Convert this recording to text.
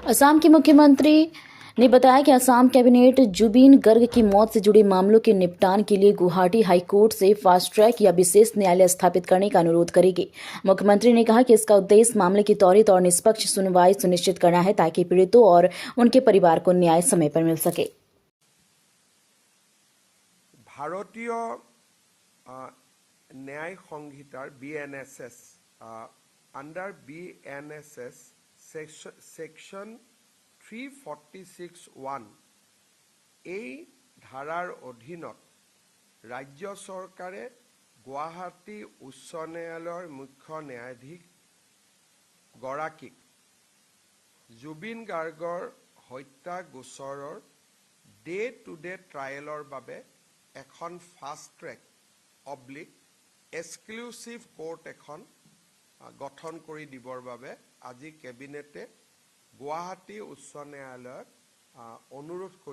असम के मुख्यमंत्री ने बताया कि असम कैबिनेट जुबीन गर्ग की मौत से जुड़े मामलों के निपटान के लिए गुवाहाटी हाई कोर्ट से फास्ट ट्रैक या विशेष न्यायालय स्थापित करने का अनुरोध करेगी। मुख्यमंत्री ने कहा कि इसका उद्देश्य मामले की त्वरित और निष्पक्ष सुनवाई सुनिश्चित करना है ताकि पीड़ितों और उनके परिवार को न्याय समय पर मिल सके। भारतीय न्याय संहितार BNSS अंडर BNSS सेक्शन 346(1) এই ধাৰাৰ অধীনত ৰাজ্য চৰকাৰে গুৱাহাটী উচ্চ ন্যায়ালয়ৰ মুখ্য ন্যায়াধীশ গৰাকীক জুবিন গাৰ্গৰ হত্যা গোচৰৰ ডে টু ডে ট্ৰায়েলৰ বাবে এখন ফাষ্ট ট্ৰেক এক্সক্লুচিভ কোৰ্ট এখন গঠন কৰি দিবৰ বাবে আজি কেবিনেটে গুৱাহাটী উচ্চ ন্যায়ালয়ক অনুৰোধ কৰি